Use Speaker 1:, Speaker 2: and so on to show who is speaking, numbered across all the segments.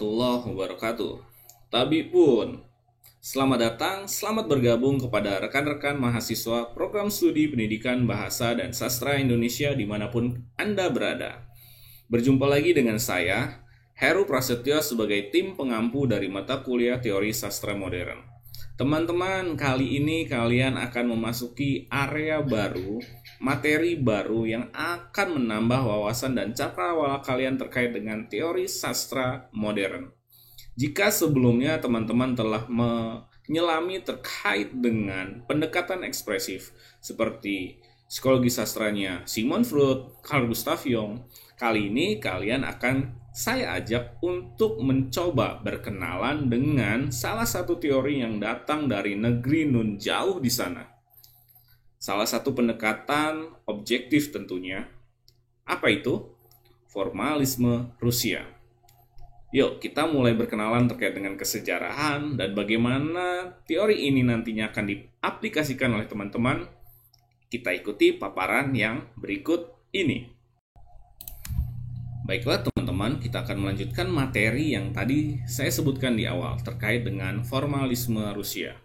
Speaker 1: warahmatullahi wabarakatuh. Tabi pun, selamat datang, selamat bergabung kepada rekan-rekan mahasiswa program studi pendidikan bahasa dan sastra Indonesia dimanapun Anda berada. Berjumpa lagi dengan saya, Heru Prasetyo sebagai tim pengampu dari mata kuliah Teori Sastra Modern. Teman-teman, kali ini kalian akan memasuki area baru, materi baru yang akan menambah wawasan dan cakrawala kalian terkait dengan teori sastra modern. Jika sebelumnya teman-teman telah menyelami terkait dengan pendekatan ekspresif seperti psikologi sastranya Sigmund Freud, Carl Gustav Jung, kali ini kalian akan saya ajak untuk mencoba berkenalan dengan salah satu teori yang datang dari negeri nun jauh di sana. Salah satu pendekatan objektif tentunya. Apa itu? Formalisme Rusia. Yuk, kita mulai berkenalan terkait dengan kesejarahan dan bagaimana teori ini nantinya akan diaplikasikan oleh teman-teman. Kita ikuti paparan yang berikut ini. Baiklah teman-teman, kita akan melanjutkan materi yang tadi saya sebutkan di awal terkait dengan formalisme Rusia.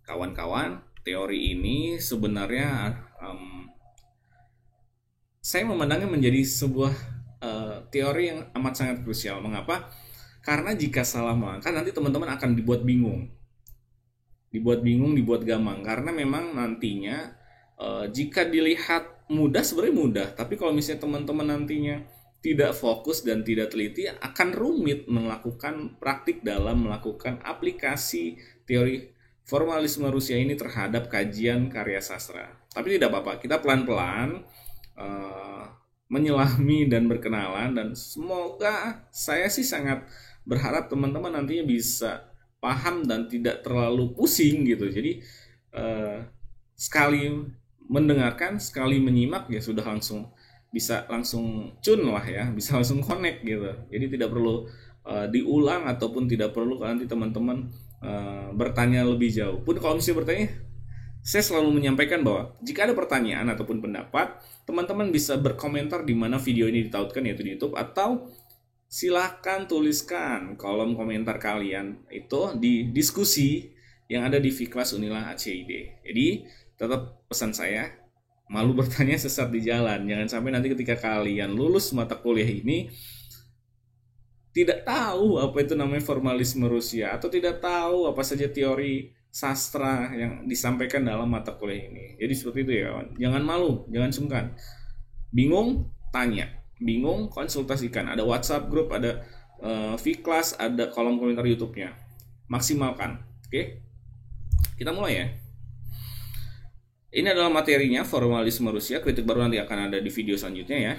Speaker 1: Kawan-kawan, teori ini sebenarnya saya memandangnya menjadi sebuah teori yang amat sangat krusial. Mengapa? Karena jika salah melangkah nanti teman-teman akan dibuat bingung. Dibuat gamang. Karena memang nantinya jika dilihat mudah, sebenarnya mudah. Tapi kalau misalnya teman-teman nantinya tidak fokus dan tidak teliti, akan rumit melakukan praktik dalam melakukan aplikasi teori formalisme Rusia ini terhadap kajian karya sastra. Tapi tidak apa-apa, kita pelan-pelan menyelami dan berkenalan, dan semoga saya sih sangat berharap teman-teman nantinya bisa paham dan tidak terlalu pusing gitu. Jadi sekali mendengarkan, sekali menyimak ya sudah bisa langsung cun lah ya, bisa langsung connect gitu. Jadi tidak perlu diulang ataupun tidak perlu nanti teman-teman bertanya lebih jauh. Pun kalau misalnya bertanya, saya selalu menyampaikan bahwa jika ada pertanyaan ataupun pendapat, teman-teman bisa berkomentar di mana video ini ditautkan, yaitu di YouTube, atau silakan tuliskan kolom komentar kalian itu di diskusi yang ada di Fiklas Unila ACID. Jadi tetap pesan saya, malu bertanya sesat di jalan. Jangan sampai nanti ketika kalian lulus mata kuliah ini tidak tahu apa itu namanya formalisme Rusia, atau tidak tahu apa saja teori sastra yang disampaikan dalam mata kuliah ini. Jadi seperti itu ya kawan. Jangan malu, jangan sungkan. Bingung, tanya. Bingung, konsultasikan. Ada WhatsApp group, ada Fiklas, ada kolom komentar YouTube-nya. Maksimalkan. Oke? Kita mulai ya. Ini adalah materinya, formalisme Rusia. Kritik baru nanti akan ada di video selanjutnya ya.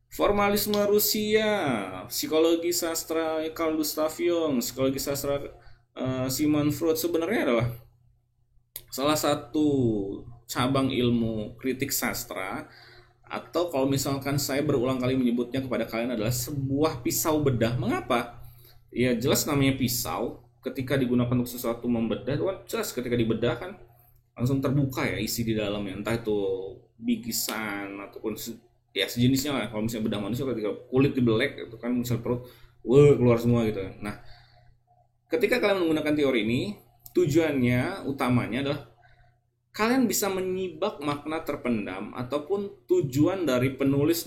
Speaker 1: Formalisme Rusia, psikologi sastra Carl Gustav Jung, psikologi sastra Sigmund Freud sebenarnya adalah salah satu cabang ilmu kritik sastra, atau kalau misalkan saya berulang kali menyebutnya kepada kalian adalah sebuah pisau bedah. Mengapa? Ya jelas namanya pisau, ketika digunakan untuk sesuatu membedah, jelas ketika dibedah kan langsung terbuka ya isi di dalamnya, entah itu bikisan ataupun ya sejenisnya lah. Kalau misalnya bedah manusia ketika kulit dibelek itu kan misal perut keluar semua gitu. Nah, ketika kalian menggunakan teori ini, tujuannya utamanya adalah kalian bisa menyibak makna terpendam ataupun tujuan dari penulis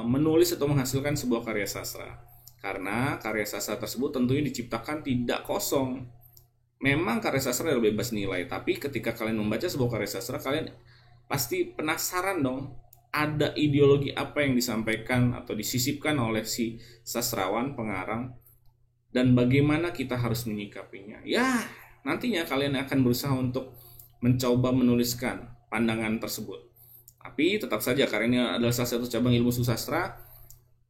Speaker 1: menulis atau menghasilkan sebuah karya sastra. Karena karya sastra tersebut tentunya diciptakan tidak kosong. Memang karya sastra adalah bebas nilai, tapi ketika kalian membaca sebuah karya sastra, kalian pasti penasaran dong, ada ideologi apa yang disampaikan atau disisipkan oleh si sastrawan pengarang, dan bagaimana kita harus menyikapinya. Ya, nantinya kalian akan berusaha untuk mencoba menuliskan pandangan tersebut. Tapi tetap saja karena ini adalah salah satu cabang ilmu sastra,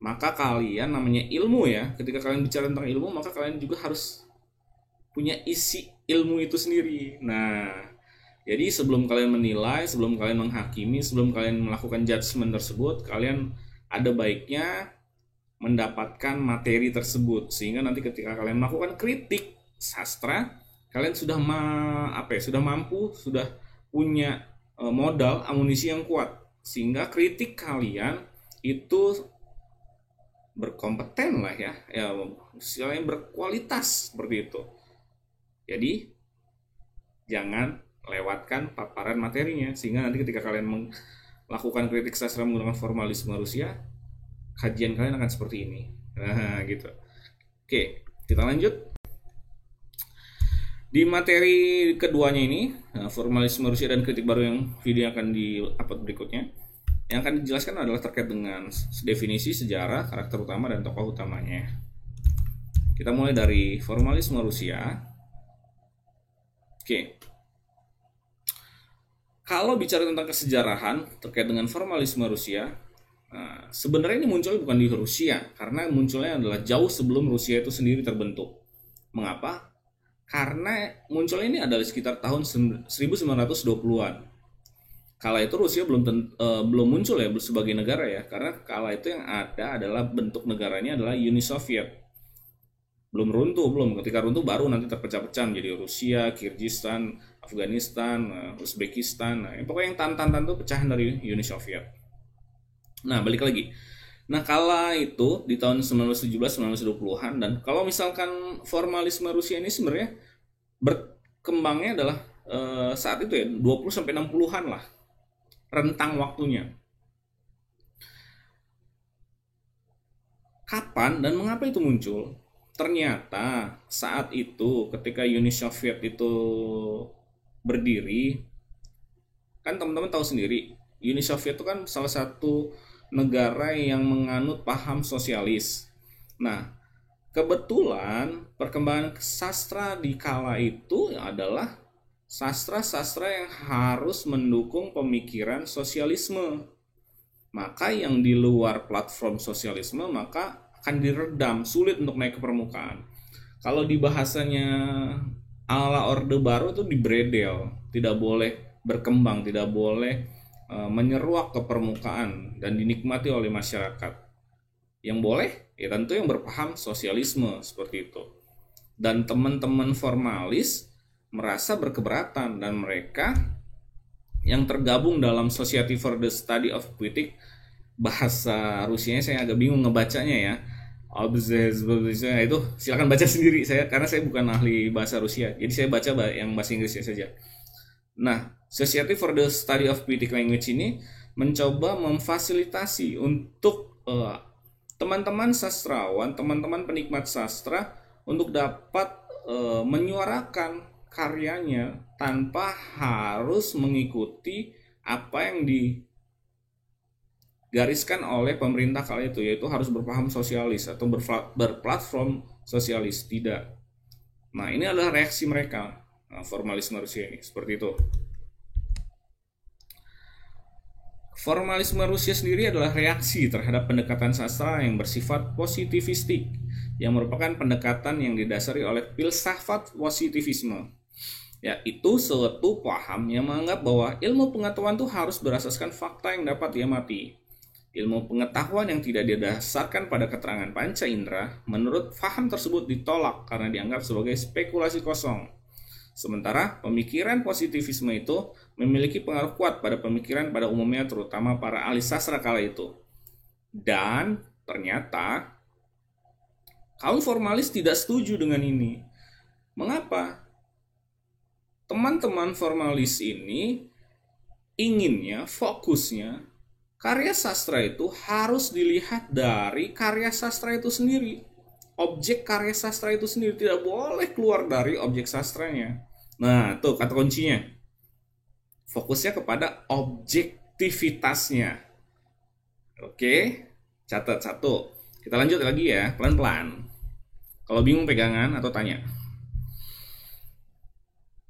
Speaker 1: maka kalian namanya ilmu ya. Ketika kalian bicara tentang ilmu, maka kalian juga harus punya isi ilmu itu sendiri. Nah, jadi sebelum kalian menilai, sebelum kalian menghakimi, sebelum kalian melakukan judgement tersebut, kalian ada baiknya mendapatkan materi tersebut, sehingga nanti ketika kalian melakukan kritik sastra, kalian sudah mampu, sudah punya modal amunisi yang kuat, sehingga kritik kalian itu berkompeten lah ya istilahnya berkualitas seperti itu. Jadi jangan lewatkan paparan materinya, sehingga nanti ketika kalian melakukan kritik sastra menggunakan formalisme Rusia, kajian kalian akan seperti ini. Nah, gitu. Oke, kita lanjut. Di materi keduanya ini, formalisme Rusia dan kritik baru, yang video akan di-upload berikutnya, yang akan dijelaskan adalah terkait dengan definisi, sejarah, karakter utama, dan tokoh utamanya. Kita mulai dari formalisme Rusia. Oke. Kalau bicara tentang kesejarahan terkait dengan formalisme Rusia, sebenarnya ini muncul bukan di Rusia, karena munculnya adalah jauh sebelum Rusia itu sendiri terbentuk. Mengapa? Karena munculnya ini adalah sekitar tahun 1920-an. Kala itu Rusia belum muncul ya sebagai negara ya, karena kala itu yang ada adalah bentuk negaranya adalah Uni Soviet. Belum runtuh, ketika runtuh baru nanti terpecah-pecah menjadi Rusia, Kyrgyzstan, Afghanistan, Uzbekistan. Pokoknya yang tantan itu pecahan dari Uni Soviet. Nah, balik lagi. Nah, kala itu di tahun 1917-1920-an, dan kalau misalkan formalisme Rusia ini sebenarnya berkembangnya adalah saat itu ya 20 sampai 60-an lah rentang waktunya. Kapan dan mengapa itu muncul? Ternyata saat itu ketika Uni Soviet itu berdiri, kan teman-teman tahu sendiri, Uni Soviet itu kan salah satu negara yang menganut paham sosialis. Nah, kebetulan perkembangan sastra di kala itu adalah sastra-sastra yang harus mendukung pemikiran sosialisme. Maka yang di luar platform sosialisme maka akan diredam, sulit untuk naik ke permukaan. Kalau di bahasanya ala Orde Baru itu dibredel, tidak boleh berkembang, tidak boleh menyeruak ke permukaan dan dinikmati oleh masyarakat. Yang boleh ya tentu yang berpaham sosialisme seperti itu. Dan teman-teman formalis merasa berkeberatan, dan mereka yang tergabung dalam Society for the Study of Poetics, bahasa Rusianya saya agak bingung ngebacanya ya. Itu silakan baca sendiri karena saya bukan ahli bahasa Rusia. Jadi saya baca yang bahasa Inggrisnya saja. Nah, Society for the Study of Poetic Language ini mencoba memfasilitasi untuk teman-teman sastrawan, teman-teman penikmat sastra untuk dapat menyuarakan karyanya tanpa harus mengikuti apa yang digariskan oleh pemerintah kala itu, yaitu harus berpaham sosialis atau berplatform sosialis. Tidak. Nah, ini adalah reaksi mereka. Formalisme Rusia ini seperti itu. Formalisme Rusia sendiri adalah reaksi terhadap pendekatan sastra yang bersifat positivistik, yang merupakan pendekatan yang didasari oleh filsafat positivisme, yaitu suatu paham yang menganggap bahwa ilmu pengetahuan itu harus berasaskan fakta yang dapat diamati. Ilmu pengetahuan yang tidak didasarkan pada keterangan panca indera, menurut paham tersebut ditolak karena dianggap sebagai spekulasi kosong. Sementara pemikiran positivisme itu memiliki pengaruh kuat pada pemikiran pada umumnya, terutama para ahli sastra kala itu. Dan ternyata kaum formalis tidak setuju dengan ini. Mengapa? Teman-teman formalis ini inginnya, fokusnya, karya sastra itu harus dilihat dari karya sastra itu sendiri. Objek karya sastra itu sendiri tidak boleh keluar dari objek sastranya. Nah, tuh kata kuncinya. Fokusnya kepada objektivitasnya. Oke, catat satu. Kita lanjut lagi ya, pelan-pelan. Kalau bingung pegangan atau tanya.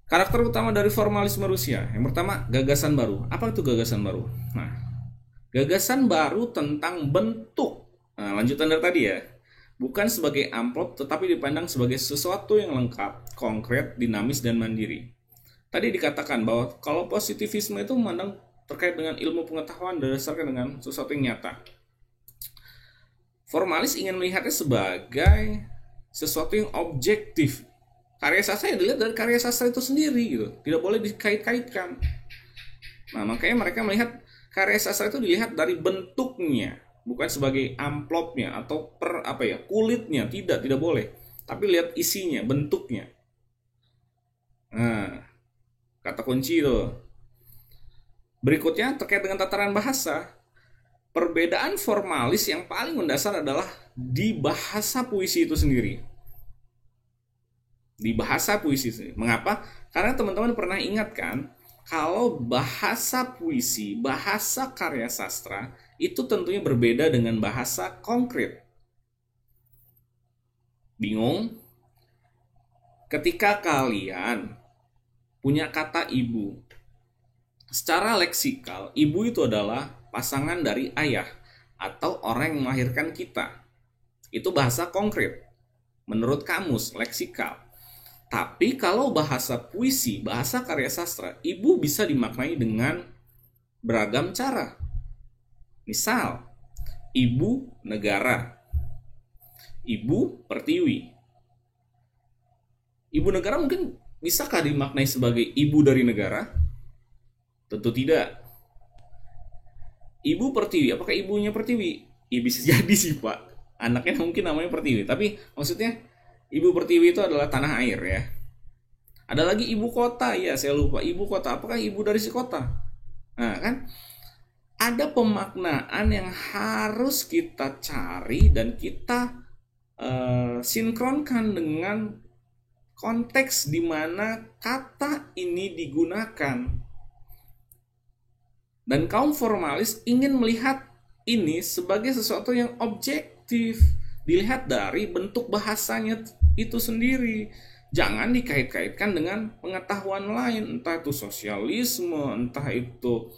Speaker 1: Karakter utama dari formalisme Rusia. Yang pertama, gagasan baru. Apa itu gagasan baru? Nah, gagasan baru tentang bentuk. Nah, lanjutan dari tadi ya. Bukan sebagai amplop, tetapi dipandang sebagai sesuatu yang lengkap, konkret, dinamis, dan mandiri. Tadi dikatakan bahwa kalau positivisme itu memandang terkait dengan ilmu pengetahuan berdasarkan dengan sesuatu yang nyata. Formalis ingin melihatnya sebagai sesuatu yang objektif. Karya sastra yang dilihat dari karya sastra itu sendiri gitu. Tidak boleh dikait-kaitkan. Nah, makanya mereka melihat karya sastra itu dilihat dari bentuknya. bukan sebagai amplopnya atau kulitnya, tidak boleh. Tapi lihat isinya, bentuknya. Nah, kata kunci itu. Berikutnya terkait dengan tataran bahasa. Perbedaan formalis yang paling mendasar adalah di bahasa puisi itu sendiri. Di bahasa puisi sendiri. Mengapa? Karena teman-teman pernah ingat kan, kalau bahasa puisi, bahasa karya sastra itu tentunya berbeda dengan bahasa konkret. Bingung? Ketika kalian punya kata ibu, secara leksikal, ibu itu adalah pasangan dari ayah atau orang yang melahirkan kita. Itu bahasa konkret menurut kamus leksikal. Tapi kalau bahasa puisi, bahasa karya sastra, ibu bisa dimaknai dengan beragam cara. Misal, ibu negara, ibu pertiwi. Ibu negara mungkin bisakah dimaknai sebagai ibu dari negara? Tentu tidak. Ibu pertiwi, apakah ibunya pertiwi? Ya bisa jadi sih pak, anaknya mungkin namanya pertiwi. Tapi maksudnya ibu pertiwi itu adalah tanah air ya. Ada lagi ibu kota, ya saya lupa. Ibu kota, apakah ibu dari si kota? Nah kan, ada pemaknaan yang harus kita cari dan kita sinkronkan dengan konteks di mana kata ini digunakan. Dan kaum formalis ingin melihat ini sebagai sesuatu yang objektif, dilihat dari bentuk bahasanya itu sendiri. Jangan dikait-kaitkan dengan pengetahuan lain, entah itu sosialisme, entah itu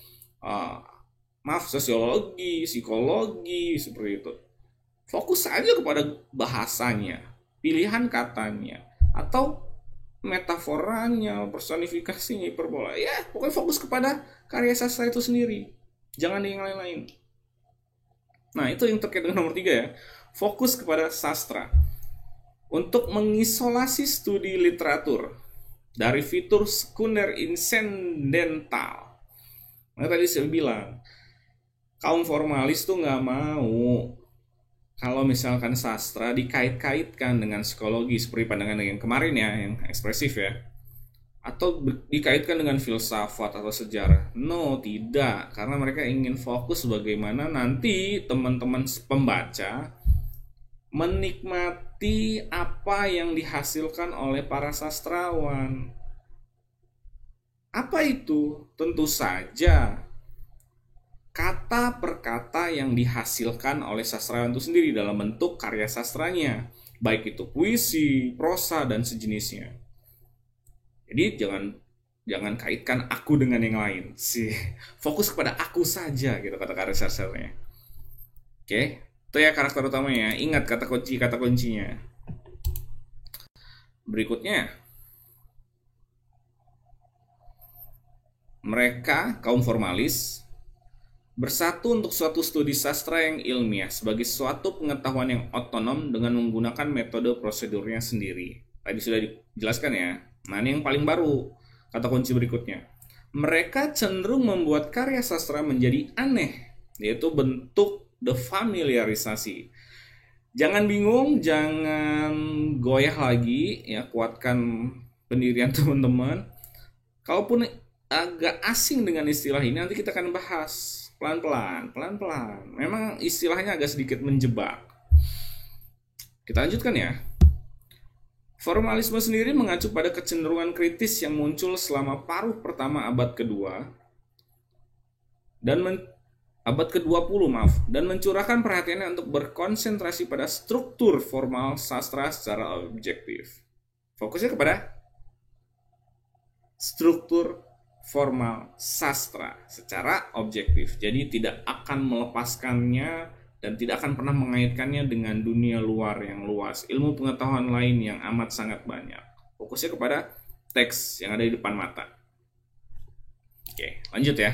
Speaker 1: sosiologi, psikologi, seperti itu. Fokus saja kepada bahasanya, pilihan katanya, atau metaforanya, personifikasinya, hiperbola. Ya, pokoknya fokus kepada karya sastra itu sendiri. Jangan yang lain-lain. Nah, itu yang terkait dengan nomor 3 ya. Fokus kepada sastra. Untuk mengisolasi studi literatur dari fitur sekunder insidental. Nah, tadi saya bilang, kaum formalis tuh nggak mau kalau misalkan sastra dikait-kaitkan dengan psikologi seperti pandangan yang kemarin ya, yang ekspresif ya, atau dikaitkan dengan filsafat atau sejarah. No, tidak, karena mereka ingin fokus bagaimana nanti teman-teman pembaca menikmati apa yang dihasilkan oleh para sastrawan. Apa itu? Tentu saja kata per kata yang dihasilkan oleh sastrawan itu sendiri dalam bentuk karya sastranya, baik itu puisi, prosa, dan sejenisnya. Jadi jangan kaitkan aku dengan yang lain sih. Fokus kepada aku saja gitu kata karya sastranya. Oke, itu ya karakter utamanya. Ingat kata kuncinya. Berikutnya, mereka kaum formalis bersatu untuk suatu studi sastra yang ilmiah sebagai suatu pengetahuan yang otonom dengan menggunakan metode prosedurnya sendiri. Tadi sudah dijelaskan ya. Nah, ini yang paling baru, kata kunci berikutnya. Mereka cenderung membuat karya sastra menjadi aneh, yaitu bentuk defamiliarisasi. Jangan bingung, jangan goyah lagi, ya, kuatkan pendirian teman-teman. Kalaupun agak asing dengan istilah ini, nanti kita akan bahas pelan-pelan. Memang istilahnya agak sedikit menjebak. Kita lanjutkan ya. Formalisme sendiri mengacu pada kecenderungan kritis yang muncul selama paruh pertama abad kedua dan abad ke-20 dan mencurahkan perhatiannya untuk berkonsentrasi pada struktur formal sastra secara objektif. Fokusnya kepada struktur formal sastra secara objektif. Jadi tidak akan melepaskannya dan tidak akan pernah mengaitkannya dengan dunia luar yang luas, ilmu pengetahuan lain yang amat sangat banyak. Fokusnya kepada teks yang ada di depan mata. Oke, lanjut ya.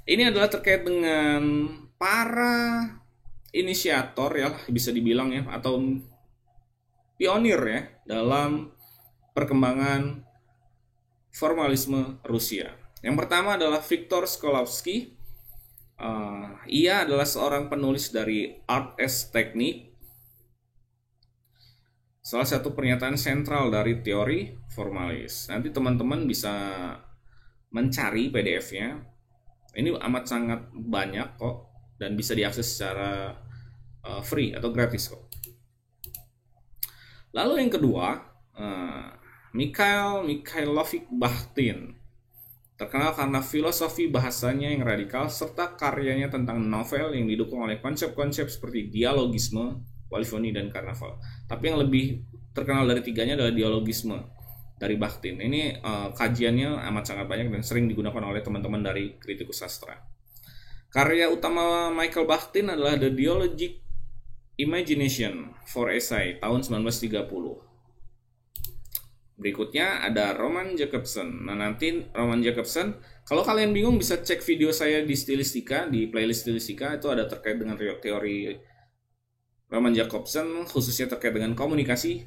Speaker 1: Ini adalah terkait dengan para inisiator ya, bisa dibilang ya, atau pionir ya dalam perkembangan formalisme Rusia. Yang pertama adalah Viktor Shklovsky. Ia adalah seorang penulis dari Art as Technique, salah satu pernyataan sentral dari teori formalis. Nanti teman-teman bisa mencari PDF-nya. Ini amat sangat banyak kok dan bisa diakses secara free atau gratis kok. Lalu yang kedua, Mikhail Mikhailovich Bakhtin, terkenal karena filosofi bahasanya yang radikal serta karyanya tentang novel yang didukung oleh konsep-konsep seperti dialogisme, polifoni, dan karnaval. Tapi yang lebih terkenal dari tiganya adalah dialogisme dari Bakhtin. Ini kajiannya amat sangat banyak dan sering digunakan oleh teman-teman dari kritikus sastra. Karya utama Michael Bakhtin adalah The Dialogic Imagination for Essay tahun 1930. Berikutnya ada Roman Jakobson. Nah, nanti Roman Jakobson, kalau kalian bingung bisa cek video saya di Stilistika, di playlist Stilistika, itu ada terkait dengan teori Roman Jakobson, khususnya terkait dengan komunikasi.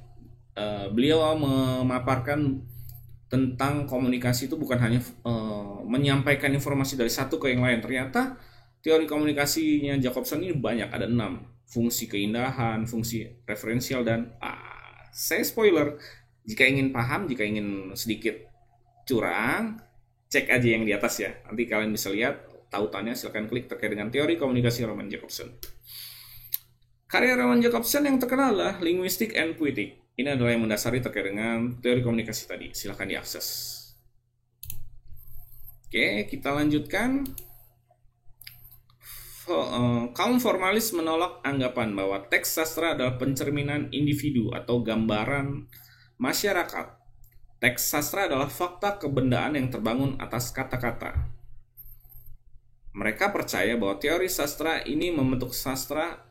Speaker 1: Beliau memaparkan tentang komunikasi itu bukan hanya menyampaikan informasi dari satu ke yang lain. Ternyata teori komunikasinya Jakobson ini banyak, ada 6. Fungsi keindahan, fungsi referensial, dan saya spoiler, jika ingin paham, jika ingin sedikit curang, cek aja yang di atas ya. Nanti kalian bisa lihat tautannya, silahkan klik terkait dengan teori komunikasi Roman Jakobson. Karya Roman Jakobson yang terkenal adalah Linguistic and Poetic. Ini adalah yang mendasari terkait dengan teori komunikasi tadi. Silahkan diakses. Oke, kita lanjutkan. Kaum formalis menolak anggapan bahwa teks sastra adalah pencerminan individu atau gambaran masyarakat. Teks sastra adalah fakta kebendaan yang terbangun atas kata-kata. Mereka percaya bahwa teori sastra ini membentuk sastra,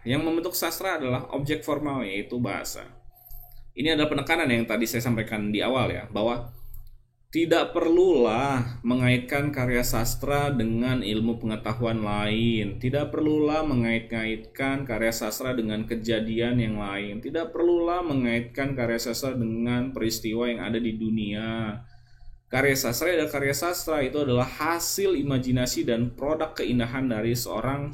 Speaker 1: yang membentuk sastra adalah objek formal, yaitu bahasa. Ini adalah penekanan yang tadi saya sampaikan di awal ya, bahwa tidak perlulah mengaitkan karya sastra dengan ilmu pengetahuan lain. Tidak perlulah mengait-ngaitkan karya sastra dengan kejadian yang lain. Tidak perlulah mengaitkan karya sastra dengan peristiwa yang ada di dunia. Karya sastra adalah karya sastra, itu adalah hasil imajinasi dan produk keindahan dari seorang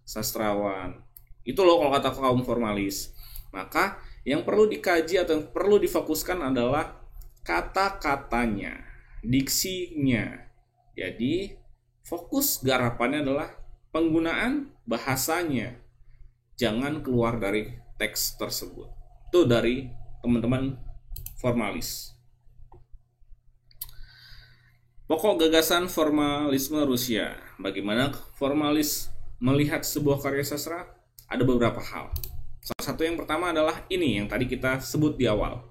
Speaker 1: sastrawan. Itu loh kalau kata kaum formalis. Maka yang perlu dikaji atau yang perlu difokuskan adalah kata-katanya, diksinya. Jadi fokus garapannya adalah penggunaan bahasanya. Jangan keluar dari teks tersebut. Itu dari teman-teman formalis. Pokok gagasan formalisme Rusia. Bagaimana formalis melihat sebuah karya sastra? Ada beberapa hal. Salah satu yang pertama adalah ini yang tadi kita sebut di awal.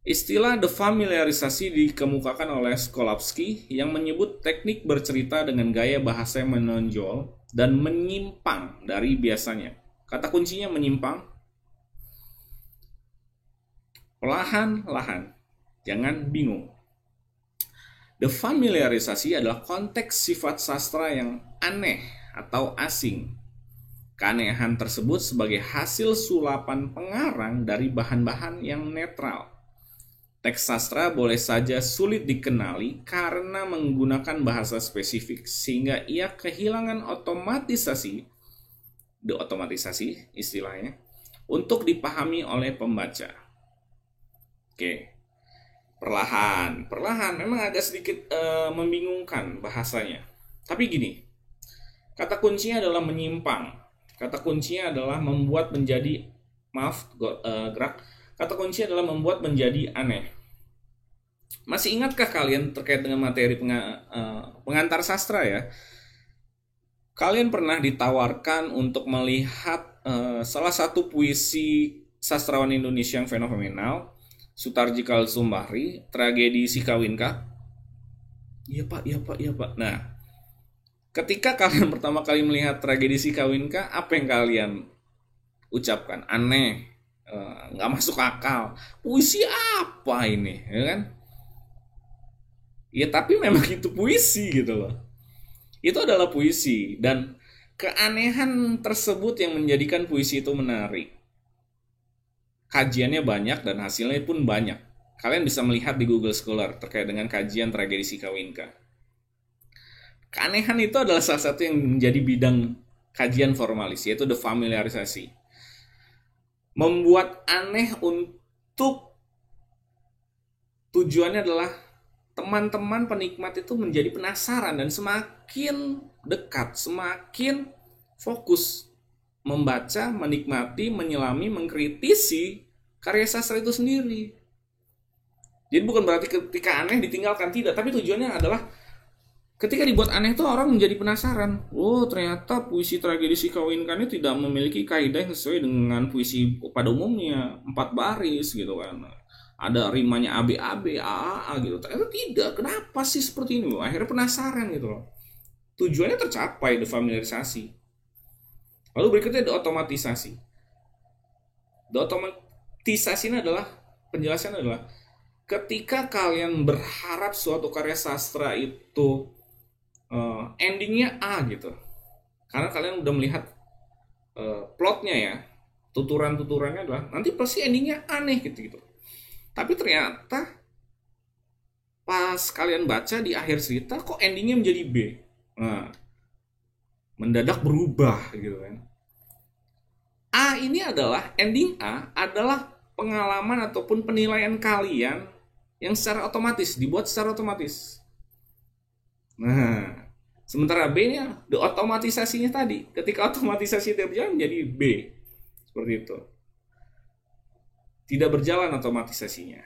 Speaker 1: Istilah defamiliarisasi dikemukakan oleh Skolavsky yang menyebut teknik bercerita dengan gaya bahasa yang menonjol dan menyimpang dari biasanya. Kata kuncinya menyimpang. Perlahan-lahan, jangan bingung. Defamiliarisasi adalah konteks sifat sastra yang aneh atau asing. Keanehan tersebut sebagai hasil sulapan pengarang dari bahan-bahan yang netral. Teks sastra boleh saja sulit dikenali karena menggunakan bahasa spesifik, sehingga ia kehilangan otomatisasi istilahnya, untuk dipahami oleh pembaca. Oke, perlahan memang agak sedikit membingungkan bahasanya. Tapi gini, kata kuncinya adalah menyimpang. Kata kuncinya adalah membuat menjadi, kata kunci adalah membuat menjadi aneh. Masih ingatkah kalian terkait dengan materi pengantar sastra ya? Kalian pernah ditawarkan untuk melihat salah satu puisi sastrawan Indonesia yang fenomenal, Sutarji Kalsumbahri, Tragedi Si Kawinka? Iya pak. Nah, ketika kalian pertama kali melihat Tragedi Si Kawinka, apa yang kalian ucapkan? Aneh, nggak masuk akal. Puisi apa ini, ya kan? Ya tapi memang itu puisi gitu loh. Itu adalah puisi, dan keanehan tersebut yang menjadikan puisi itu menarik. Kajiannya banyak dan hasilnya pun banyak. Kalian bisa melihat di Google Scholar terkait dengan kajian Tragedi Si Kawinka. Keanehan itu adalah salah satu yang menjadi bidang kajian formalis, yaitu defamiliarisasi. Membuat aneh untuk tujuannya adalah teman-teman penikmat itu menjadi penasaran dan semakin dekat, semakin fokus membaca, menikmati, menyelami, mengkritisi karya sastra itu sendiri. Jadi bukan berarti ketika aneh ditinggalkan, tidak, tapi tujuannya adalah ketika dibuat aneh tuh orang menjadi penasaran. Oh, ternyata puisi tragedi Si Kawinkannya tidak memiliki kaidah yang sesuai dengan puisi pada umumnya, 4 baris gitu kan. Ada rimanya AB-AB, AAA gitu. Ternyata tidak. Kenapa sih seperti ini? Akhirnya penasaran gitu loh. Tujuannya tercapai, defamiliarisasi. Lalu berikutnya deotomatisasi. Deotomatisasi ini adalah, penjelasannya adalah ketika kalian berharap suatu karya sastra itu endingnya A gitu, karena kalian udah melihat plotnya ya, tuturannya adalah nanti pasti endingnya aneh gitu. Tapi ternyata pas kalian baca di akhir cerita kok endingnya menjadi B. Nah, mendadak berubah gitu kan. A ini adalah ending A adalah pengalaman ataupun penilaian kalian yang secara otomatis dibuat secara otomatis. Nah, sementara B-nya, otomatisasinya tadi, ketika otomatisasi tidak berjalan menjadi B. Seperti itu. Tidak berjalan otomatisasinya.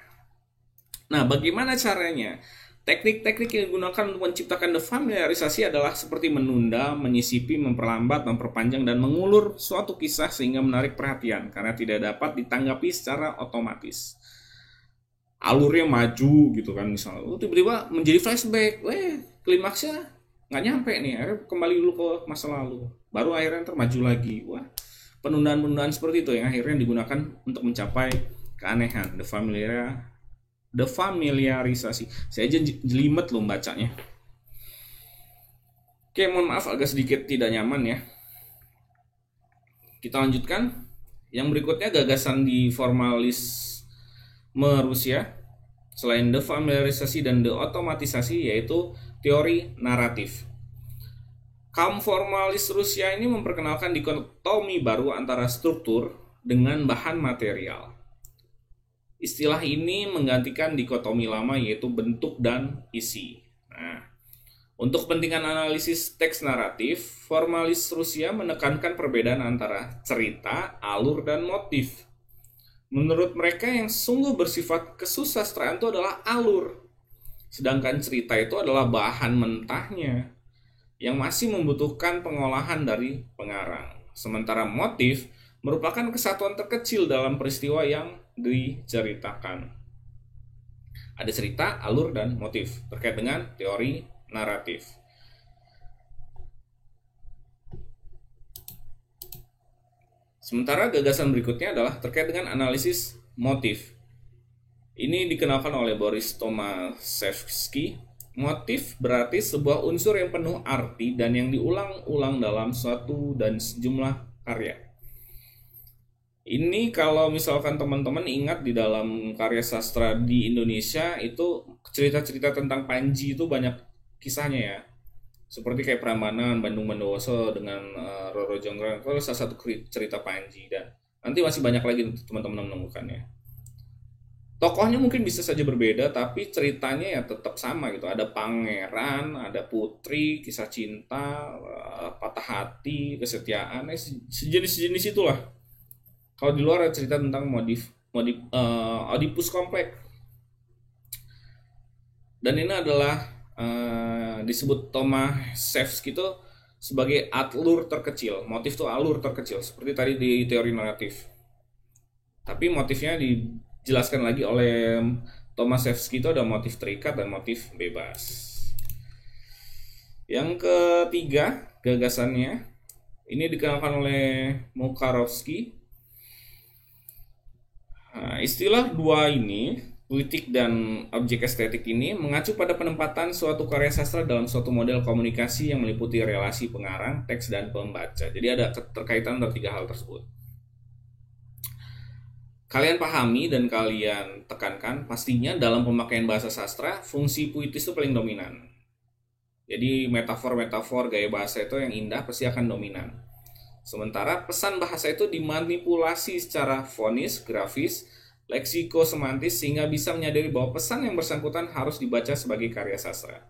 Speaker 1: Nah, bagaimana caranya? Teknik-teknik yang digunakan untuk menciptakan defamiliarisasi adalah seperti menunda, menyisipi, memperlambat, memperpanjang, dan mengulur suatu kisah sehingga menarik perhatian karena tidak dapat ditanggapi secara otomatis. Alurnya maju gitu kan misalnya, tiba-tiba menjadi flashback, klimaksnya nggak nyampe nih, akhirnya kembali dulu ke masa lalu, baru akhirnya termaju lagi. Wah, penundaan-penundaan seperti itu yang akhirnya digunakan untuk mencapai keanehan, defamiliarisasi. Saya aja jelimet loh bacanya. Oke, mohon maaf agak sedikit tidak nyaman ya. Kita lanjutkan. Yang berikutnya gagasan di formalisme Rusia selain defamiliarisasi dan deotomatisasi, yaitu teori naratif. Kaum formalis Rusia ini memperkenalkan dikotomi baru antara struktur dengan bahan material. Istilah ini menggantikan dikotomi lama, yaitu bentuk dan isi. Nah, untuk kepentingan analisis teks naratif, formalis Rusia menekankan perbedaan antara cerita, alur, dan motif. Menurut mereka yang sungguh bersifat kesusastraan itu adalah alur, sedangkan cerita itu adalah bahan mentahnya yang masih membutuhkan pengolahan dari pengarang. Sementara motif merupakan kesatuan terkecil dalam peristiwa yang diceritakan. Ada cerita, alur, dan motif terkait dengan teori naratif. Sementara gagasan berikutnya adalah terkait dengan analisis motif. Ini dikenalkan oleh Boris Tomaszewski. Motif berarti sebuah unsur yang penuh arti dan yang diulang-ulang dalam suatu dan sejumlah karya. Ini kalau misalkan teman-teman ingat di dalam karya sastra di Indonesia itu cerita-cerita tentang Panji itu banyak kisahnya ya. Seperti kayak Prambanan, Bandung Bondowoso dengan Roro Jonggrang, itu salah satu cerita Panji, dan nanti masih banyak lagi teman-teman menemukannya. Tokohnya mungkin bisa saja berbeda, tapi ceritanya ya tetap sama gitu. Ada pangeran, ada putri, kisah cinta, patah hati, kesetiaan, sejenis-sejenis itulah. Kalau di luar ada cerita tentang Oedipus kompleks. Dan ini adalah disebut Tomaszewski itu sebagai alur terkecil. Motif itu alur terkecil, seperti tadi di teori naratif. Tapi motifnya dijelaskan lagi oleh Tomaszewski, itu ada motif terikat dan motif bebas. Yang ketiga gagasannya ini dikenalkan oleh Mukarovsky. Nah, istilah dua ini, politik dan objek estetik ini, mengacu pada penempatan suatu karya sastra dalam suatu model komunikasi yang meliputi relasi pengarang, teks, dan pembaca. Jadi ada keterkaitan dari tiga hal tersebut. Kalian pahami dan kalian tekankan, pastinya dalam pemakaian bahasa sastra, fungsi puitis itu paling dominan. Jadi metafor-metafor gaya bahasa itu yang indah pasti akan dominan. Sementara pesan bahasa itu dimanipulasi secara fonis, grafis, leksikosemantis sehingga bisa menyadari bahwa pesan yang bersangkutan harus dibaca sebagai karya sastra.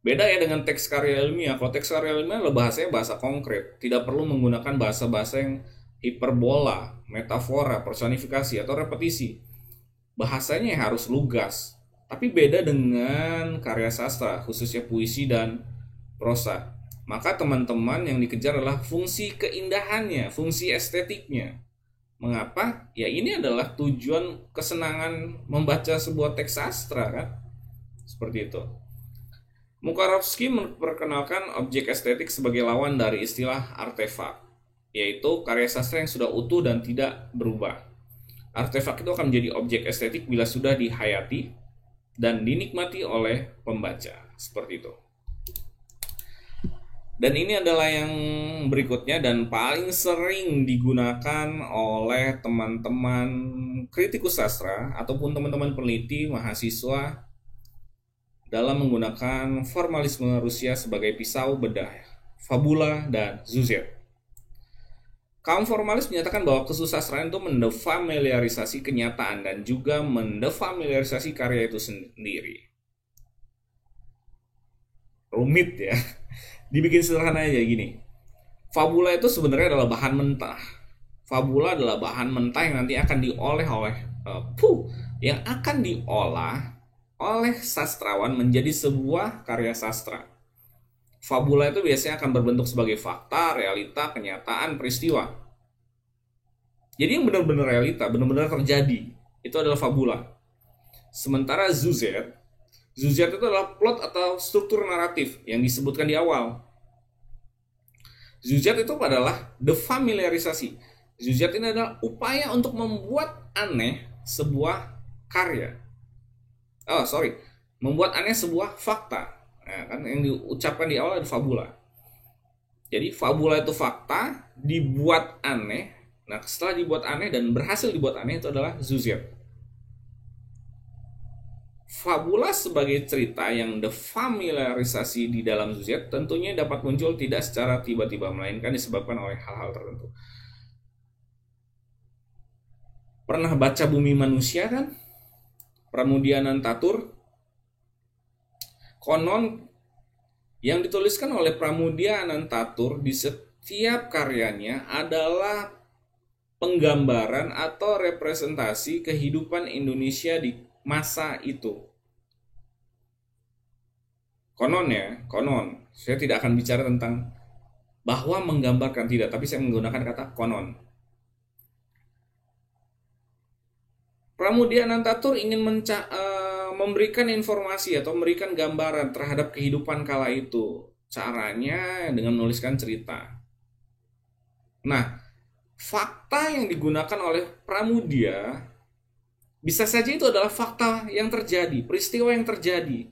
Speaker 1: Beda ya dengan teks karya ilmiah. Kalau teks karya ilmiah lo bahasanya bahasa konkret, tidak perlu menggunakan bahasa-bahasa yang hiperbola, metafora, personifikasi atau repetisi. Bahasanya harus lugas. Tapi beda dengan karya sastra, khususnya puisi dan prosa. Maka teman-teman yang dikejar adalah fungsi keindahannya, fungsi estetiknya. Mengapa? Ya ini adalah tujuan kesenangan membaca sebuah teks sastra kan. Seperti itu. Mukarovsky memperkenalkan objek estetik sebagai lawan dari istilah artefak, yaitu karya sastra yang sudah utuh dan tidak berubah. Artefak itu akan menjadi objek estetik bila sudah dihayati dan dinikmati oleh pembaca. Seperti itu. Dan ini adalah yang berikutnya dan paling sering digunakan oleh teman-teman kritikus sastra ataupun teman-teman peneliti, mahasiswa dalam menggunakan formalisme Rusia sebagai pisau bedah, fabula, dan zuzet. Kaum formalis menyatakan bahwa kesusastraan itu mendefamiliarisasi kenyataan dan juga mendefamiliarisasi karya itu sendiri. Rumit ya. Dibikin sederhana aja gini. Fabula itu sebenarnya adalah bahan mentah. Fabula adalah bahan mentah yang nanti akan yang akan diolah oleh sastrawan menjadi sebuah karya sastra. Fabula itu biasanya akan berbentuk sebagai fakta, realita, kenyataan, peristiwa. Jadi yang benar-benar realita, benar-benar terjadi, itu adalah fabula. Sementara zuzet itu adalah plot atau struktur naratif yang disebutkan di awal. Zuzet itu adalah defamiliarisasi. Zuzet ini adalah upaya untuk membuat aneh sebuah karya. Membuat aneh sebuah fakta. Nah, kan yang diucapkan di awal ada fabula. Jadi fabula itu fakta dibuat aneh. Nah, setelah dibuat aneh dan berhasil dibuat aneh itu adalah zuzet. Fabula sebagai cerita yang defamiliarisasi di dalam zuzet tentunya dapat muncul tidak secara tiba-tiba, melainkan disebabkan oleh hal-hal tertentu. Pernah baca Bumi Manusia kan? Pramudia Anantatur. Konon yang dituliskan oleh Pramudia Anantatur di setiap karyanya adalah penggambaran atau representasi kehidupan Indonesia di masa itu. Konon. Saya tidak akan bicara tentang bahwa menggambarkan, tidak, tapi saya menggunakan kata konon. Pramudia Anantatur ingin memberikan informasi atau memberikan gambaran terhadap kehidupan kala itu. Caranya dengan menuliskan cerita. Nah, fakta yang digunakan oleh Pramudia bisa saja itu adalah fakta yang terjadi, peristiwa yang terjadi.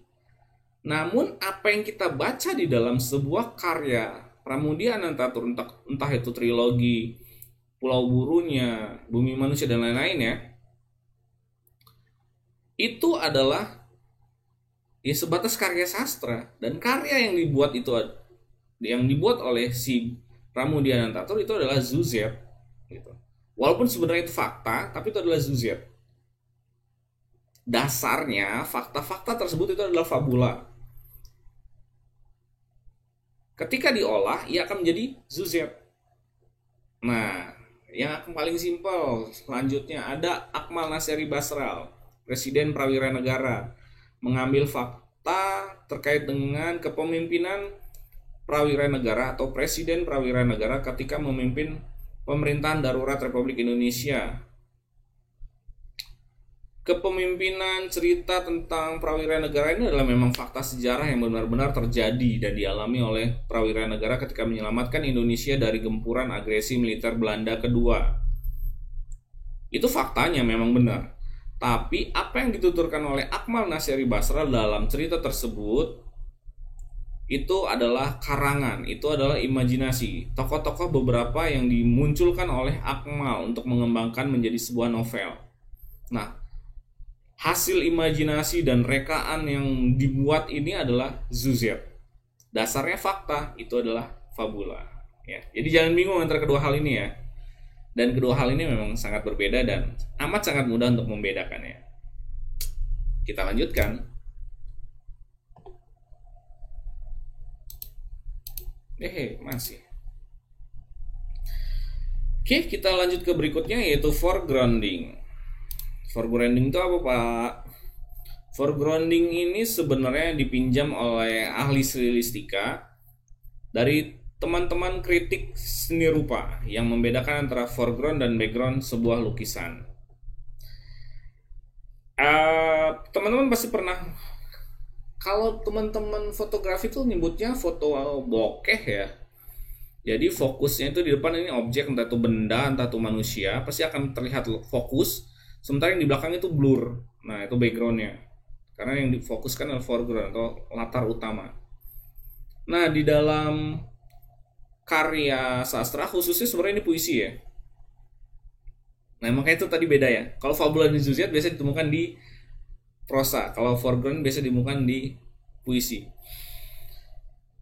Speaker 1: Namun apa yang kita baca di dalam sebuah karya Pramudia Anantatur, entah itu trilogi, Pulau Burunya, Bumi Manusia, dan lain-lain ya, itu adalah ya sebatas karya sastra. Dan karya yang dibuat oleh si Pramudia Anantatur itu adalah zuzet gitu. Walaupun sebenarnya itu fakta, tapi itu adalah zuzet. Dasarnya fakta-fakta tersebut itu adalah fabula. Ketika diolah, ia akan menjadi zuzet. Nah, yang paling simpel selanjutnya ada Akmal Nasery Basral, Presiden Prawira Negara, mengambil fakta terkait dengan kepemimpinan Prawira Negara atau Presiden Prawira Negara ketika memimpin pemerintahan darurat Republik Indonesia. Kepemimpinan cerita tentang Prawira Negara ini adalah memang fakta sejarah yang benar-benar terjadi dan dialami oleh Prawira Negara ketika menyelamatkan Indonesia dari gempuran agresi militer Belanda kedua. Itu faktanya memang benar. Tapi apa yang dituturkan oleh Akmal Nasery Basral dalam cerita tersebut itu adalah karangan, itu adalah imajinasi. Tokoh-tokoh beberapa yang dimunculkan oleh Akmal untuk mengembangkan menjadi sebuah novel. Nah, hasil imajinasi dan rekaan yang dibuat ini adalah zuzet. dasarnya fakta, itu adalah fabula. Ya, jadi jangan bingung antara kedua hal ini ya. Dan kedua hal ini memang sangat berbeda dan amat sangat mudah untuk membedakannya. Kita lanjutkan. Masih. Oke, kita lanjut ke berikutnya yaitu foregrounding. Foregrounding itu apa, Pak? Foregrounding ini sebenarnya dipinjam oleh ahli stilistika dari teman-teman kritik seni rupa yang membedakan antara foreground dan background sebuah lukisan. Teman-teman pasti pernah, kalau teman-teman fotografi tuh nyebutnya foto bokeh ya. Jadi fokusnya itu di depan ini objek, entah itu benda, entah itu manusia, pasti akan terlihat fokus. Sementara yang di belakang itu blur. Nah, itu backgroundnya. Karena yang difokuskan adalah foreground atau latar utama. Nah, di dalam karya sastra khususnya sebenarnya ini puisi ya. Nah, makanya itu tadi beda ya. Kalau fabula dan juziat biasa ditemukan di prosa, kalau foreground biasa ditemukan di puisi.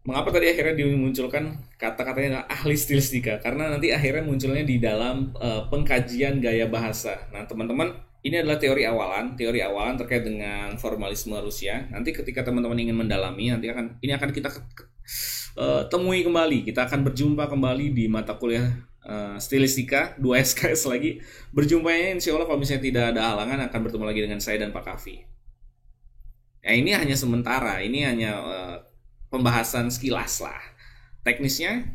Speaker 1: Mengapa tadi akhirnya dimunculkan kata-katanya ahli stilistika? Karena nanti akhirnya munculnya di dalam pengkajian gaya bahasa. Nah, teman-teman, ini adalah teori awalan terkait dengan formalisme Rusia. Nanti ketika teman-teman ingin mendalami, ini akan kita temui kembali. Kita akan berjumpa kembali di mata kuliah stilistika 2 SKS lagi. Berjumpanya insya Allah kalau misalnya tidak ada halangan akan bertemu lagi dengan saya dan Pak Kavi. Nah, ini hanya sementara, ini hanya pembahasan sekilas lah. Teknisnya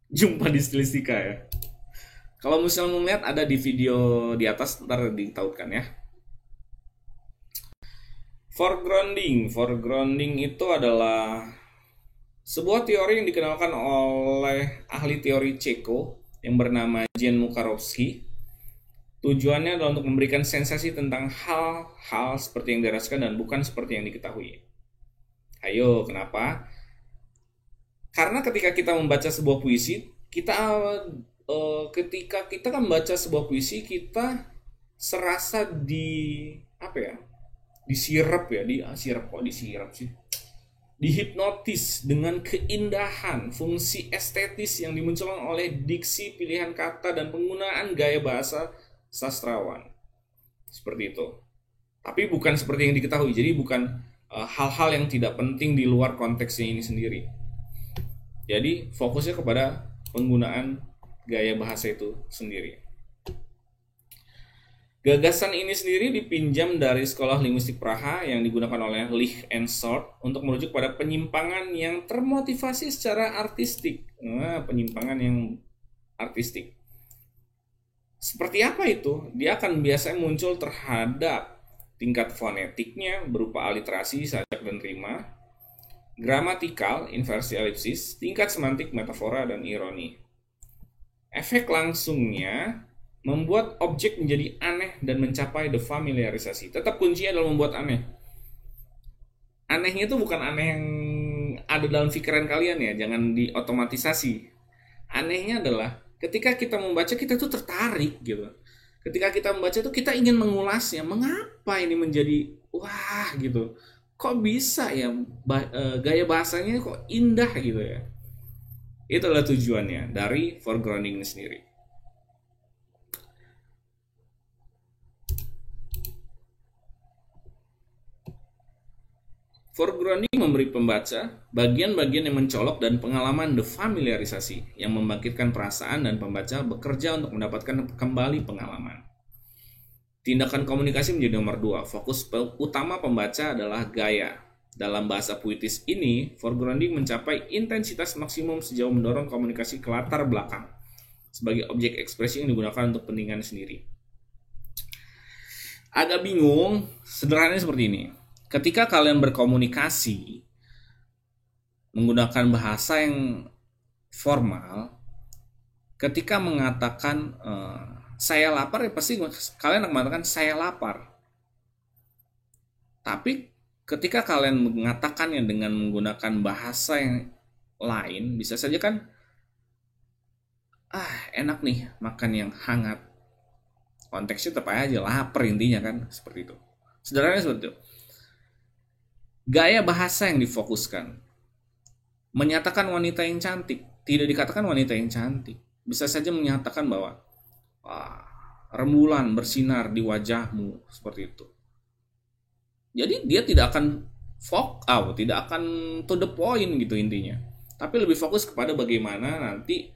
Speaker 1: jumpa di stilistika ya. Kalau misalnya melihat ada di video di atas, ntar ditautkan ya. Foregrounding itu adalah sebuah teori yang dikenalkan oleh ahli teori Ceko yang bernama Jan Mukarovsky. Tujuannya adalah untuk memberikan sensasi tentang hal-hal seperti yang dirasakan dan bukan seperti yang diketahui. Ayo, kenapa? Karena ketika kita membaca sebuah puisi, ketika kita kan membaca sebuah puisi, kita serasa dihipnotis dengan keindahan, fungsi estetis yang dimunculkan oleh diksi, pilihan kata, dan penggunaan gaya bahasa sastrawan. Seperti itu. Tapi bukan seperti yang diketahui. Jadi bukan hal-hal yang tidak penting di luar konteksnya ini sendiri. Jadi fokusnya kepada penggunaan gaya bahasa itu sendiri. Gagasan ini sendiri dipinjam dari Sekolah Linguistik Praha yang digunakan oleh Lich and Short untuk merujuk pada penyimpangan yang termotivasi secara artistik. Penyimpangan yang artistik. Seperti apa itu? Dia akan biasanya muncul terhadap tingkat fonetiknya berupa aliterasi, sajak dan rima, gramatikal, inversi elipsis, tingkat semantik, metafora, dan ironi. Efek langsungnya membuat objek menjadi aneh dan mencapai defamiliarisasi. Tetap kuncinya adalah membuat aneh. Anehnya itu bukan aneh yang ada dalam pikiran kalian ya, jangan diotomatisasi. Anehnya adalah ketika kita membaca, kita tuh tertarik gitu. Ketika kita membaca tuh kita ingin mengulasnya. Mengapa ini menjadi wah gitu? Kok bisa ya gaya bahasanya kok indah gitu ya? Itu adalah tujuannya dari foregrounding ini sendiri. Foregrounding memberi pembaca bagian-bagian yang mencolok dan pengalaman defamiliarisasi yang membangkitkan perasaan dan pembaca bekerja untuk mendapatkan kembali pengalaman. Tindakan komunikasi menjadi nomor 2. Fokus utama pembaca adalah gaya. Dalam bahasa puitis ini, foregrounding mencapai intensitas maksimum sejauh mendorong komunikasi ke latar belakang sebagai objek ekspresi yang digunakan untuk kepentingan sendiri. Agak bingung, sederhananya seperti ini. Ketika kalian berkomunikasi menggunakan bahasa yang formal, ketika mengatakan saya lapar, ya pasti kalian akan mengatakan saya lapar. Tapi ketika kalian mengatakannya dengan menggunakan bahasa yang lain, bisa saja kan enak nih makan yang hangat. Konteksnya tetap aja lapar intinya kan, seperti itu. Sederhananya seperti itu. Gaya bahasa yang difokuskan. Menyatakan wanita yang cantik, tidak dikatakan wanita yang cantik. Bisa saja menyatakan bahwa wah, rembulan bersinar di wajahmu, seperti itu. Jadi dia tidak akan tidak akan to the point gitu intinya. Tapi lebih fokus kepada bagaimana nanti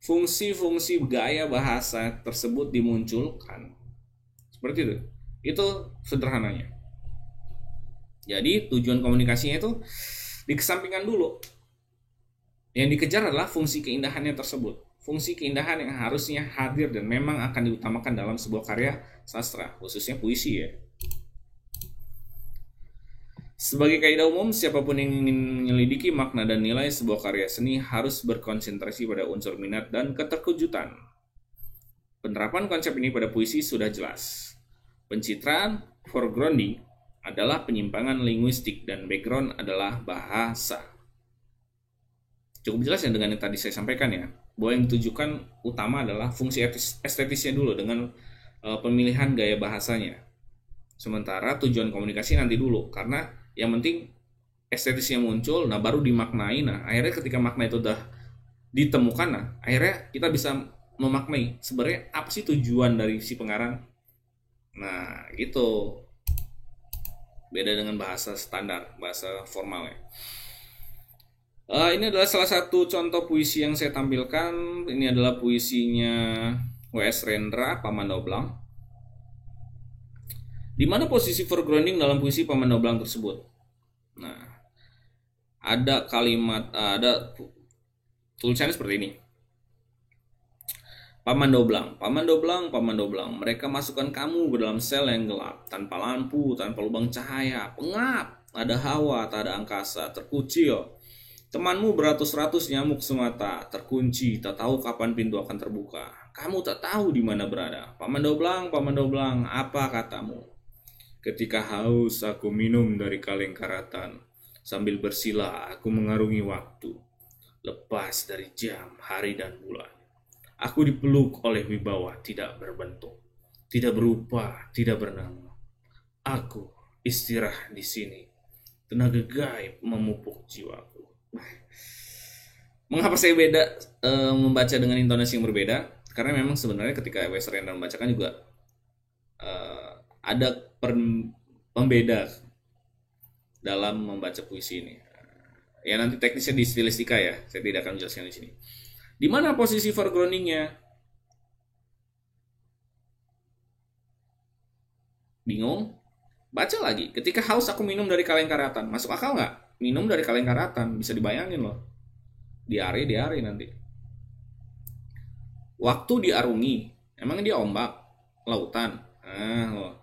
Speaker 1: fungsi-fungsi gaya bahasa tersebut dimunculkan. Seperti itu. Itu sederhananya. Jadi tujuan komunikasinya itu dikesampingkan dulu. Yang dikejar adalah fungsi keindahannya tersebut. Fungsi keindahan yang harusnya hadir dan memang akan diutamakan dalam sebuah karya sastra, khususnya puisi ya. Sebagai kaidah umum, siapapun yang ingin menyelidiki makna dan nilai sebuah karya seni harus berkonsentrasi pada unsur minat dan keterkejutan. Penerapan konsep ini pada puisi sudah jelas. Pencitraan, foregrounding, adalah penyimpangan linguistik dan background adalah bahasa. Cukup jelas ya dengan yang tadi saya sampaikan ya, bahwa yang ditujukan utama adalah fungsi estetisnya dulu dengan pemilihan gaya bahasanya. Sementara tujuan komunikasi nanti dulu, karena yang penting estetisnya muncul, nah baru dimaknai. Nah akhirnya ketika makna itu udah ditemukan, nah akhirnya kita bisa memaknai sebenarnya apa sih tujuan dari si pengarang. Nah gitu, beda dengan bahasa standar, bahasa formal ya. Ini adalah salah satu contoh puisi yang saya tampilkan. Ini adalah puisinya W.S. Rendra, Pamandoblang. Di mana posisi foregrounding dalam puisi Pamandoblang tersebut? Nah, ada kalimat, ada tulisannya seperti ini. Pamandoblang, Pamandoblang, Pamandoblang, mereka masukkan kamu ke dalam sel yang gelap, tanpa lampu, tanpa lubang cahaya, pengap, ada hawa, tak ada angkasa, terkucil. Temanmu beratus-ratus nyamuk semata, terkunci, tak tahu kapan pintu akan terbuka. Kamu tak tahu di mana berada. Pamandoblang, Pamandoblang, apa katamu? Ketika haus aku minum dari kaleng karatan, sambil bersila aku mengarungi waktu, lepas dari jam, hari dan bulan. Aku dipeluk oleh wibawa tidak berbentuk, tidak berupa, tidak bernama. Aku istirahat di sini, tenaga gaib memupuk jiwaku. Mengapa saya membaca dengan intonasi yang berbeda? Karena memang sebenarnya ketika W.S. Rendra membacakan juga ada pembeda dalam membaca puisi ini. Ya nanti teknisnya di stilistika ya, saya tidak akan menjelaskan di sini. Di mana posisi foregroundingnya? Bingung? Baca lagi. Ketika haus aku minum dari kaleng karatan. Masuk akal nggak? Minum dari kaleng karatan, bisa dibayangin loh. Diare nanti. Waktu diarungi, emang dia ombak lautan. Loh.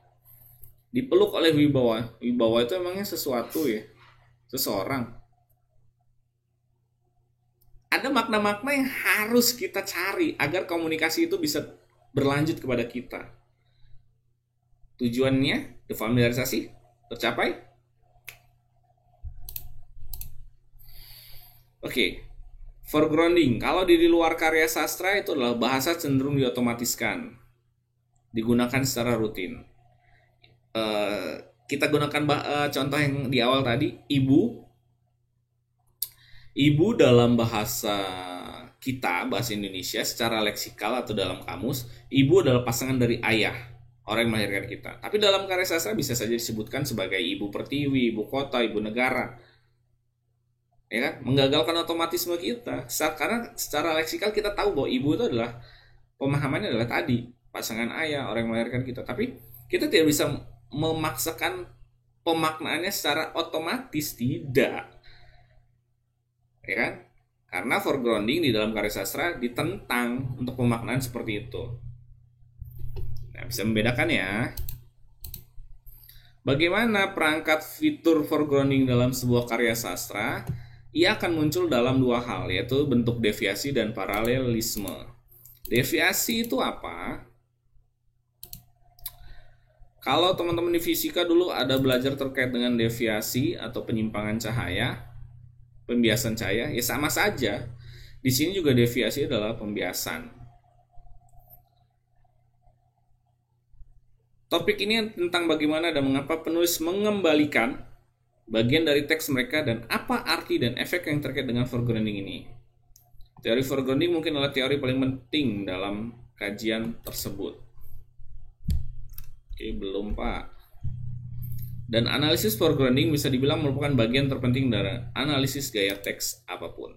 Speaker 1: Dipeluk oleh wibawa. Wibawa itu emangnya sesuatu ya, seseorang. Ada makna-makna yang harus kita cari agar komunikasi itu bisa berlanjut kepada kita. Tujuannya, defamiliarisasi tercapai. Oke. Foregrounding, kalau di luar karya sastra itu adalah bahasa cenderung diotomatiskan, digunakan secara rutin. Kita gunakan contoh yang di awal tadi, ibu dalam bahasa kita, bahasa Indonesia secara leksikal atau dalam kamus, ibu adalah pasangan dari ayah, orang yang melahirkan kita. Tapi dalam karya sastra bisa saja disebutkan sebagai ibu pertiwi, ibu kota, ibu negara. Ya kan? Menggagalkan otomatisme kita. Karena secara leksikal kita tahu bahwa ibu itu adalah, pemahamannya adalah tadi, pasangan ayah, orang yang melahirkan kita. Tapi kita tidak bisa memaksakan pemaknaannya secara otomatis, tidak. Ya kan? Karena foregrounding di dalam karya sastra ditentang untuk pemaknaan seperti itu. Nah, bisa membedakan ya. Bagaimana perangkat fitur foregrounding dalam sebuah karya sastra? Ia akan muncul dalam dua hal, yaitu bentuk deviasi dan paralelisme. Deviasi itu apa? Kalau teman-teman di fisika dulu ada belajar terkait dengan deviasi atau penyimpangan cahaya, pembiasan cahaya, ya sama saja. Di sini juga deviasi adalah pembiasan. Topik ini tentang bagaimana dan mengapa penulis mengembalikan bagian dari teks mereka dan apa arti dan efek yang terkait dengan foregrounding ini. Teori foregrounding mungkin adalah teori paling penting dalam kajian tersebut. Oke, belum Pak. Dan analisis foregrounding bisa dibilang merupakan bagian terpenting dari analisis gaya teks apapun.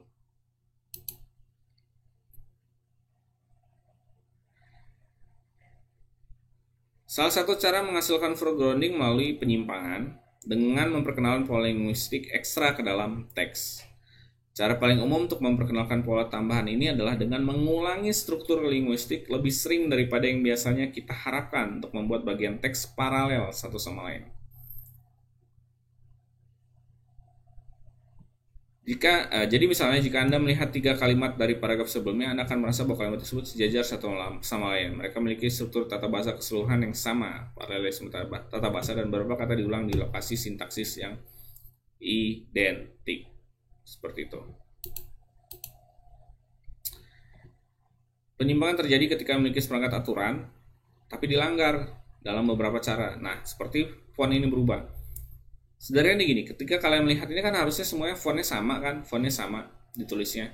Speaker 1: Salah satu cara menghasilkan foregrounding melalui penyimpangan dengan memperkenalkan pola linguistik ekstra ke dalam teks. Cara paling umum untuk memperkenalkan pola tambahan ini adalah dengan mengulangi struktur linguistik lebih sering daripada yang biasanya kita harapkan untuk membuat bagian teks paralel satu sama lain. Jadi misalnya jika Anda melihat 3 kalimat dari paragraf sebelumnya, Anda akan merasa bahwa kalimat tersebut sejajar satu sama lain. Mereka memiliki struktur tata bahasa keseluruhan yang sama, paralelisme tata bahasa, dan beberapa kata diulang di lokasi sintaksis yang identik. Seperti itu. Penyimpangan terjadi ketika memiliki seperangkat aturan, tapi dilanggar dalam beberapa cara. Nah, seperti font ini berubah. Sebenarnya gini, ketika kalian melihat ini kan harusnya semuanya fontnya sama ditulisnya.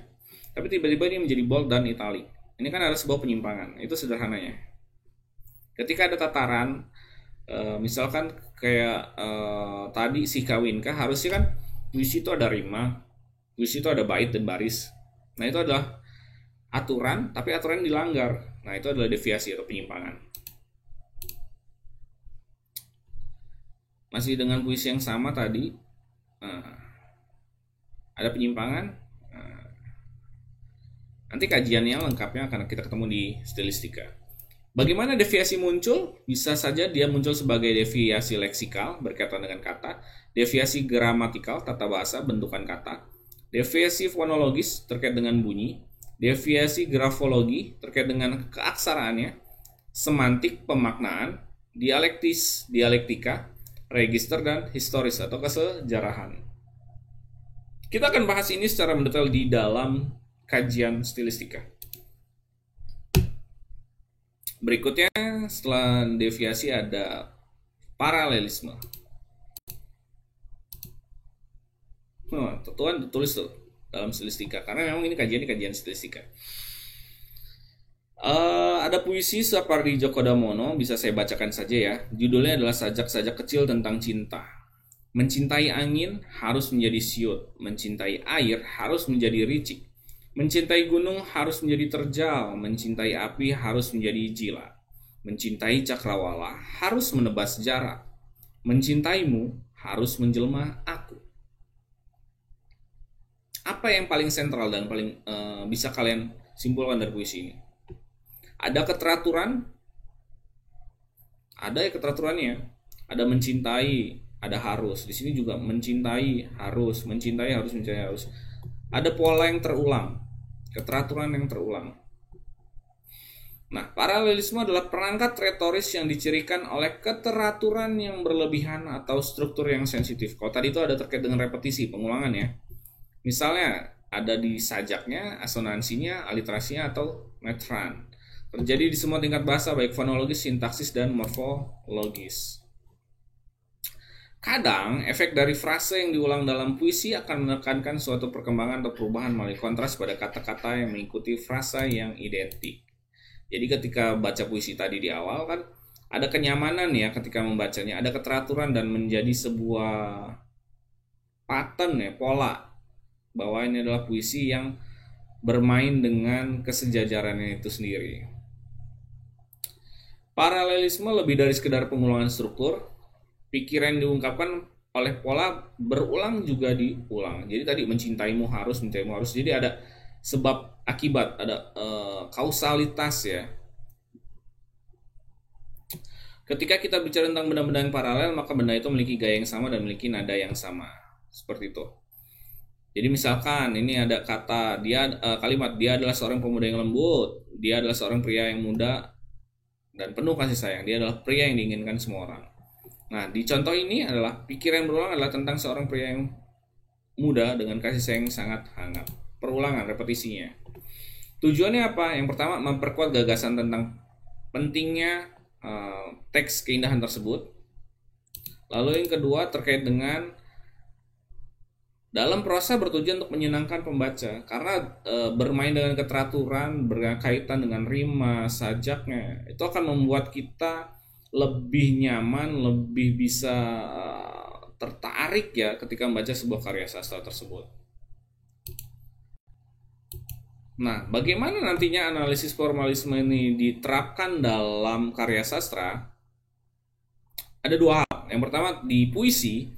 Speaker 1: Tapi tiba-tiba ini menjadi bold dan italic. Ini kan adalah sebuah penyimpangan. Itu sederhananya. Ketika ada tataran, misalkan kayak tadi si kawin kah, harusnya kan puisi itu ada rima, puisi itu ada bait dan baris. Nah itu adalah aturan, tapi aturan dilanggar. Nah itu adalah deviasi atau penyimpangan. Masih dengan puisi yang sama tadi, ada penyimpangan. Nanti kajiannya lengkapnya akan kita ketemu di stilistika. Bagaimana deviasi muncul? Bisa saja dia muncul sebagai deviasi leksikal berkaitan dengan kata, deviasi gramatikal tata bahasa bentukan kata, deviasi fonologis terkait dengan bunyi, deviasi grafologi terkait dengan keaksaraannya, semantik pemaknaan, dialektis dialektika, register dan historis atau kesejarahan. Kita akan bahas ini secara mendetail di dalam kajian stilistika. Berikutnya setelah deviasi ada paralelisme. Tuan tulis tuh dalam stilistika karena memang ini kajian stilistika. Ada puisi Sapardi Djoko Damono, bisa saya bacakan saja ya. Judulnya adalah Sajak-sajak kecil tentang cinta. Mencintai angin harus menjadi siut, mencintai air harus menjadi ricik, mencintai gunung harus menjadi terjal, mencintai api harus menjadi jilat, mencintai cakrawala harus menebas jarak, mencintaimu harus menjelma aku. Apa yang paling sentral dan paling bisa kalian simpulkan dari puisi ini? Ada keteraturan, ada ya keteraturannya, ada mencintai, ada harus. Di sini juga mencintai harus, mencintai harus, mencintai harus. Ada pola yang terulang, keteraturan yang terulang. Nah, paralelisme adalah perangkat retoris yang dicirikan oleh keteraturan yang berlebihan atau struktur yang sensitif. Kalau tadi itu ada terkait dengan repetisi, pengulangan ya. Misalnya ada di sajaknya, asonansinya, aliterasinya atau metran. Terjadi di semua tingkat bahasa, baik fonologis, sintaksis, dan morfologis. Kadang, efek dari frase yang diulang dalam puisi akan menekankan suatu perkembangan atau perubahan melalui kontras pada kata-kata yang mengikuti frasa yang identik. Jadi ketika baca puisi tadi di awal kan, ada kenyamanan ya ketika membacanya, ada keteraturan dan menjadi sebuah pattern ya, pola, bahwa ini adalah puisi yang bermain dengan kesejajarannya itu sendiri. Paralelisme lebih dari sekedar pengulangan struktur. Pikiran yang diungkapkan oleh pola berulang juga diulang. Jadi tadi mencintaimu harus. Jadi ada sebab akibat, ada kausalitas ya. Ketika kita bicara tentang benda-benda yang paralel, maka benda itu memiliki gaya yang sama dan memiliki nada yang sama. Seperti itu. Jadi misalkan ini ada kata kalimat dia adalah seorang pemuda yang lembut, dia adalah seorang pria yang muda dan penuh kasih sayang, dia adalah pria yang diinginkan semua orang. Nah, di contoh ini adalah pikiran berulang adalah tentang seorang pria yang muda dengan kasih sayang sangat hangat. Perulangan, repetisinya. Tujuannya apa? Yang pertama, memperkuat gagasan tentang pentingnya teks keindahan tersebut. Lalu yang kedua terkait dengan Dalam prosa bertujuan untuk menyenangkan pembaca karena bermain dengan keteraturan, berkaitan dengan rima, sajaknya, itu akan membuat kita lebih nyaman, lebih bisa tertarik ya ketika membaca sebuah karya sastra tersebut. Nah, bagaimana nantinya analisis formalisme ini diterapkan dalam karya sastra? Ada dua hal. Yang pertama, di puisi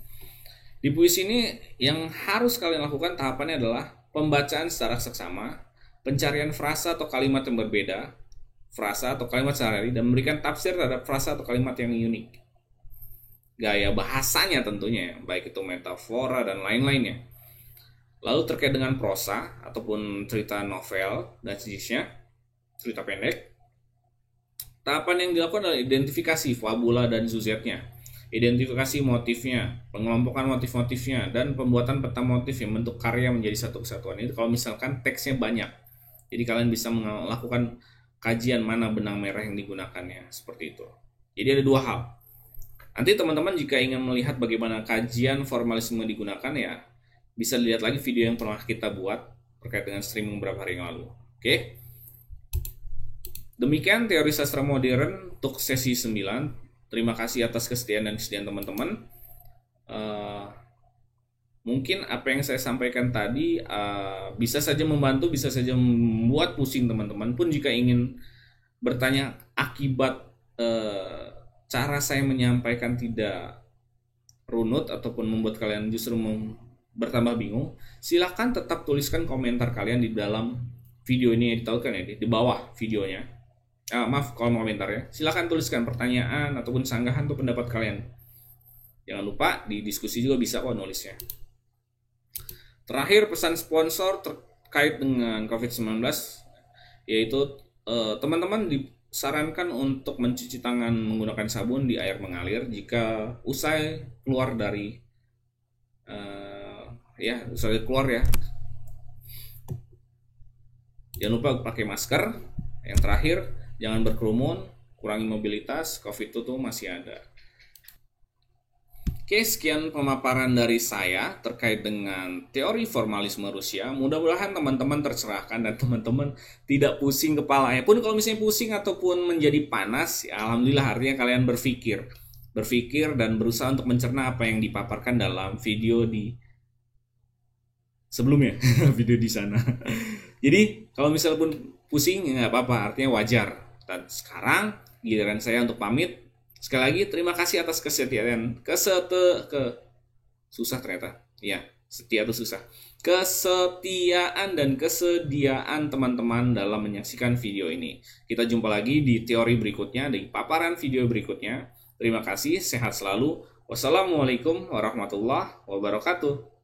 Speaker 1: ini yang harus kalian lakukan tahapannya adalah pembacaan secara seksama, pencarian frasa atau kalimat yang berbeda, frasa atau kalimat sehari-hari, dan memberikan tafsir terhadap frasa atau kalimat yang unik. Gaya bahasanya tentunya, baik itu metafora dan lain-lainnya. Lalu terkait dengan prosa ataupun cerita novel dan sejenisnya, cerita pendek, tahapan yang dilakukan adalah identifikasi fabula dan zuzetnya, identifikasi motifnya, pengelompokan motif-motifnya, dan pembuatan peta motif yang bentuk karya menjadi satu kesatuan. Itu kalau misalkan teksnya banyak, jadi kalian bisa melakukan kajian mana benang merah yang digunakannya, seperti itu. Jadi ada dua hal. Nanti teman-teman jika ingin melihat bagaimana kajian formalisme digunakan ya, bisa dilihat lagi video yang pernah kita buat terkait dengan streaming beberapa hari yang lalu. Oke. Demikian teori sastra modern untuk sesi 9. Terima kasih atas kesediaan dan kesediaan teman-teman. Mungkin apa yang saya sampaikan tadi bisa saja membantu, bisa saja membuat pusing teman-teman. Pun jika ingin bertanya akibat cara saya menyampaikan tidak runut ataupun membuat kalian justru bertambah bingung, silahkan tetap tuliskan komentar kalian di dalam video ini yang ditautkan ya, di bawah videonya. Maaf kalau mau komentar ya. Silahkan tuliskan pertanyaan ataupun sanggahan atau pendapat kalian. Jangan lupa di diskusi juga bisa kok nulisnya. Terakhir pesan sponsor terkait dengan COVID-19 yaitu teman-teman disarankan untuk mencuci tangan menggunakan sabun di air mengalir jika usai keluar dari usai keluar ya. Jangan lupa pakai masker. Yang terakhir, jangan berkerumun, kurangi mobilitas, COVID itu tuh masih ada. Oke, sekian pemaparan dari saya terkait dengan teori formalisme Rusia. Mudah-mudahan teman-teman tercerahkan dan teman-teman tidak pusing kepalanya. Pun kalau misalnya pusing ataupun menjadi panas, ya alhamdulillah artinya kalian berpikir dan berusaha untuk mencerna apa yang dipaparkan dalam video di sebelumnya, video di sana. Jadi kalau misalnya pun pusing ya nggak apa-apa, artinya wajar. Dan sekarang giliran saya untuk pamit. Sekali lagi terima kasih atas kesetiaan, susah ternyata. Ya, setia itu susah. Kesetiaan dan kesediaan teman-teman dalam menyaksikan video ini. Kita jumpa lagi di teori berikutnya, di paparan video berikutnya. Terima kasih, sehat selalu. Wassalamualaikum warahmatullahi wabarakatuh.